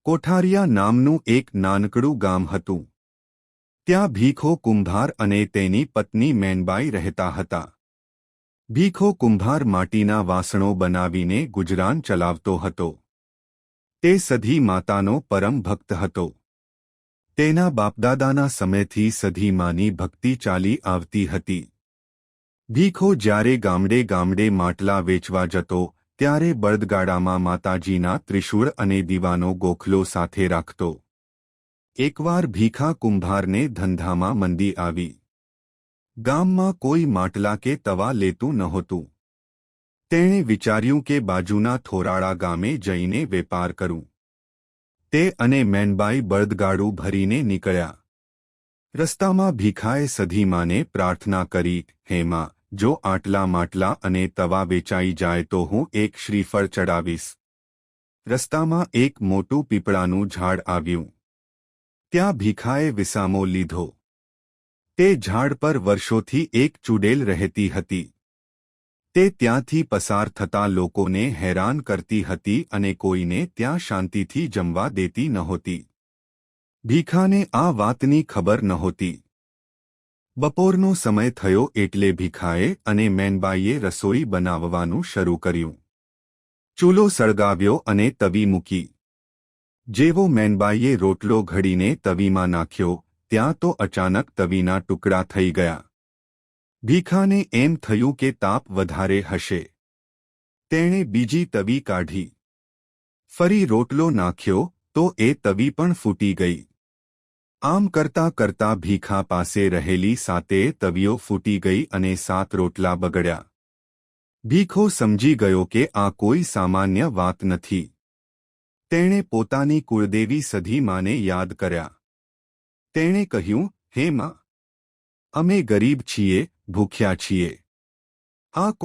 કોઠારિયા નામનું એક નાનકડું ગામ હતું. ત્યાં ભીખો કુંભાર અને તેની પત્ની મેનબાઈ રહેતા હતા. ભીખો કુંભાર માટીના વાસણો બનાવીને ગુજરાન ચલાવતો હતો. તે સધી માતાનો પરમ ભક્ત હતો. તેના બાપદાદાના સમયથી સધી માની ભક્તિ ચાલી આવતી હતી. ભીખો જ્યારે ગામડે ગામડે માટલા વેચવા જતો ત્યારે બળદગાડામાં માતાજીના ત્રિશૂળ અને દીવાનો ગોખલો સાથે રાખતો. એકવાર ભીખા કુંભારને ધંધામાં મંદી આવી. ગામમાં કોઈ માટલા કે તવા લેતું નહોતું. તેણે વિચાર્યું કે બાજુના થોરાળા ગામે જઈને વેપાર કરું. તે અને મેનબાઈ બળદગાડું ભરીને નીકળ્યા. રસ્તામાં ભીખાએ સધીમાને પ્રાર્થના કરી, હે માં, જો આટલા માટલા અને તવા વેચાઈ જાય તો હું એક શ્રીફળ ચડાવીશ. રસ્તામાં એક મોટું પીપળાનું ઝાડ આવ્યું. ત્યાં ભીખાએ વિસામો લીધો. તે ઝાડ પર વર્ષોથી એક ચૂડેલ રહેતી હતી. તે ત્યાંથી પસાર થતા લોકોને હેરાન કરતી હતી અને કોઈને ત્યાં શાંતિથી જમવા દેતી નહોતી. ભીખાને આ વાતની ખબર નહોતી. બપોરનો સમય થયો એટલે ભીખાએ અને મેનબાઈએ રસોઈ બનાવવાનું શરૂ કર્યું. ચૂલો સળગાવ્યો અને તવી મૂકી. જેવો મેનબાઈએ રોટલો ઘડીને તવીમાં નાખ્યો, ત્યાં તો અચાનક તવીના ટુકડા થઈ ગયા. ભીખાને એમ થયું કે તાપ વધારે હશે. તેણે બીજી તવી કાઢી. ફરી રોટલો નાખ્યો તો એ તવી પણ ફૂટી ગઈ. આમ કરતા કરતા ભીખા પાસે રહેલી 7 તવીઓ ફૂટી ગઈ અને 7 રોટલા બગડ્યા. ભીખો સમજી ગયો કે આ કોઈ સામાન્ય વાત નથી. તેણે પોતાની કુળદેવી સધી માને યાદ કર્યા. તેણે કહ્યું, હે માં, અમે ગરીબ છીએ, ભૂખ્યા છીએ. આ